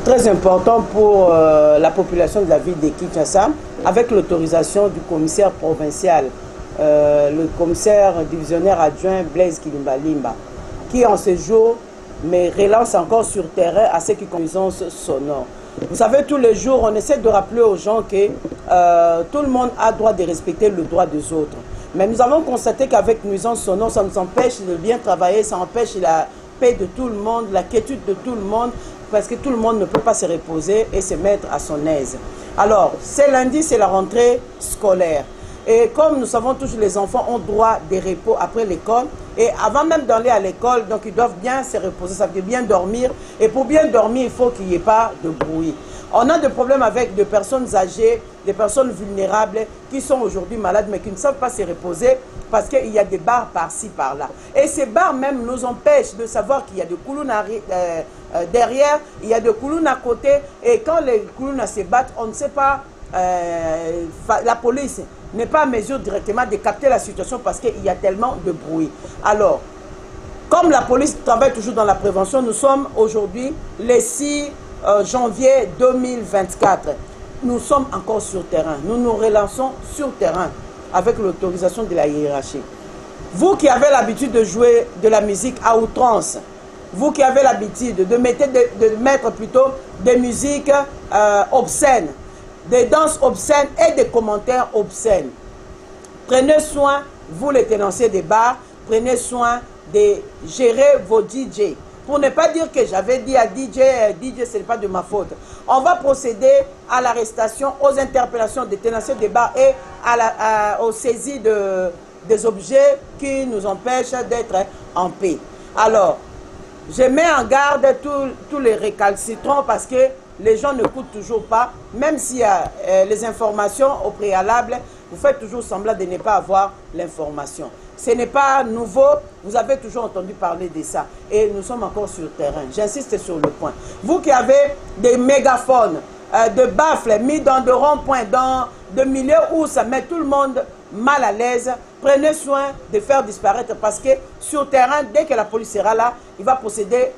Très important pour la population de la ville de Kinshasa, avec l'autorisation du commissaire provincial, le commissaire divisionnaire adjoint Blaise Kilimbalimba, qui en ce jour me relance encore sur terrain à ce qui concerne nuisance sonore. Vous savez, tous les jours, on essaie de rappeler aux gens que tout le monde a droit de respecter le droit des autres. Mais nous avons constaté qu'avec nuisance sonore, ça nous empêche de bien travailler, ça empêche la paix de tout le monde, la quiétude de tout le monde, parce que tout le monde ne peut pas se reposer et se mettre à son aise. Alors, ce lundi, c'est la rentrée scolaire. Et comme nous savons tous, les enfants ont droit de repos après l'école. Et avant même d'aller à l'école, donc ils doivent bien se reposer, ça veut dire bien dormir. Et pour bien dormir, il faut qu'il n'y ait pas de bruit. On a des problèmes avec des personnes âgées, des personnes vulnérables qui sont aujourd'hui malades mais qui ne savent pas se reposer parce qu'il y a des bars par-ci, par-là. Et ces bars même nous empêchent de savoir qu'il y a des coulounes derrière, il y a des coulounes à côté. Et quand les coulounes se battent, on ne sait pas, la police n'est pas en mesure directement de capter la situation parce qu'il y a tellement de bruit. Alors, comme la police travaille toujours dans la prévention, nous sommes aujourd'hui le 6 janvier 2024. Nous sommes encore sur terrain. Nous nous relançons sur terrain avec l'autorisation de la hiérarchie. Vous qui avez l'habitude de jouer de la musique à outrance, vous qui avez l'habitude de mettre plutôt des musiques obscènes, des danses obscènes et des commentaires obscènes, prenez soin, vous les tenanciers des bars, prenez soin de gérer vos DJ. Pour ne pas dire que j'avais dit à DJ, ce n'est pas de ma faute. On va procéder à l'arrestation, aux interpellations des tenanciers des bars et aux saisies des objets qui nous empêchent d'être en paix. Alors, je mets en garde tous les récalcitrants parce que les gens ne coûtent toujours pas. Même s'il y a les informations au préalable, vous faites toujours semblant de ne pas avoir l'information. Ce n'est pas nouveau, vous avez toujours entendu parler de ça. Et nous sommes encore sur le terrain. J'insiste sur le point. Vous qui avez des mégaphones, de baffles mis dans de ronds-points, dans de milieux où ça met tout le monde mal à l'aise, prenez soin de faire disparaître parce que sur le terrain, dès que la police sera là, il va procéder.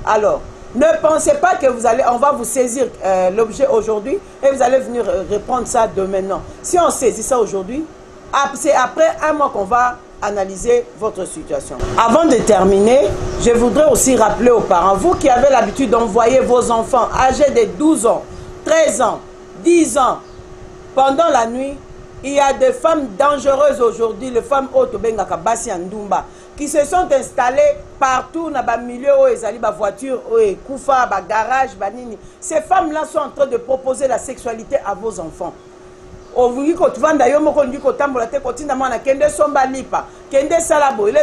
Alors, ne pensez pas que on va vous saisir l'objet aujourd'hui et vous allez venir reprendre ça demain. Non. Si on saisit ça aujourd'hui, c'est après un mois qu'on va analyser votre situation. Avant de terminer, je voudrais aussi rappeler aux parents, vous qui avez l'habitude d'envoyer vos enfants âgés de 12 ans, 13 ans, 10 ans, pendant la nuit, il y a des femmes dangereuses aujourd'hui, les femmes Otobengaka Basi Ndumba, qui se sont installées partout dans les milieux où ils allaient, voiture, Koufa, garage, banini. Ces femmes-là sont en train de proposer la sexualité à vos enfants. Les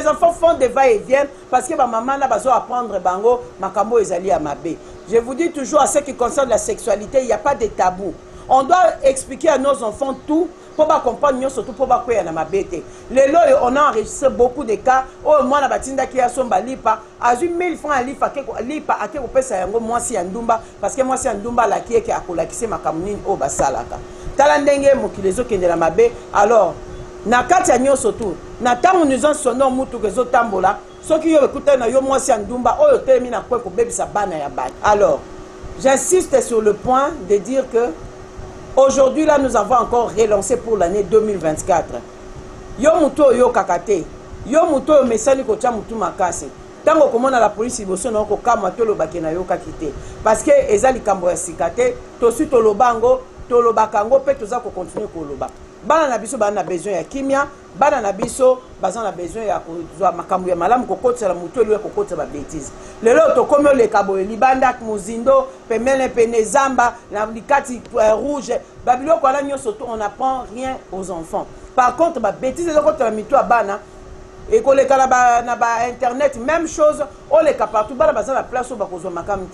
enfants font des va-et-vient parce que ma maman n'a pas apprendre bango makambo ezali amabe. Je vous dis toujours, à ce qui concerne la sexualité, il n'y a pas de tabou. On doit expliquer à nos enfants tout pour comprendre, surtout pour pas na mabete. Les lois, on a enregistré beaucoup de cas où moi na batinda qui a somba lipa a 1000 francs à lipa a ke opesa yango moi si ndumba parce que moi si ndumba la qui est akola kise makamuni o basalaka. Tala ndenge mokilezo kende la mabe. Alors na kati ya nyoso tu na tango nous en sonno mutu kezo tambola soki yo ekuta na yo moi si ndumba oyo telemi na kwe ko bebisa bana ya bana. Alors j'insiste sur le point de dire que aujourd'hui, là, nous avons encore relancé pour l'année 2024. Yo muto yo kakate. Yo muto yo mesani ko tia mutu makase. Tango komona la police iboso na ko kama to lo bakena yo kakite. Parce que ezali kambo ya sikate, to su to lo bango, to lo bakango pe to za ko continuer ko loba. Bana na biso bana besoin ya kimia, bana na biso bazan na besoin ya ko makambo ya malamu ko kotela mutu lo ko kotela ba bêtise. Lelo to komo le kabo libanda muzindo pemele pene zamba na likati rouge babilo ko la nyoso to on apprend rien aux enfants. Par contre ba bêtise de kotela mitu abana et ko le kala na ba internet même chose on le ka partout bana bazan la place ba ko zo makambo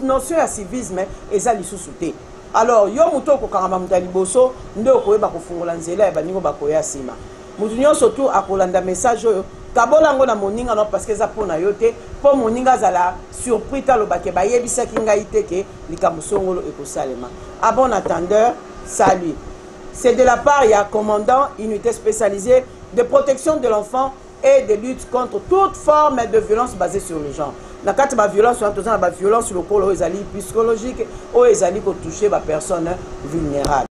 notion ya civisme ezali susute. Alors, yo muto ko kangama mutali boso ndo ko yeba ko fungola nzela ya baningo bakoya sima. Mutu nyonso tu akolanda message oyo kabola ngo na moninga no parce que za pona yote po moninga zala surpris talo bake ba yebisa kinga iteke likambo songolo ekosalema. À bon attendeur, salut. C'est de la part il y a commandant unité spécialisée de protection de l'enfant et de lutte contre toute forme de violence basée sur le genre. na kati ba violence on tozana ba violence lokolo ezali psychologique o ezali ko toucher ba personnes vulnérables.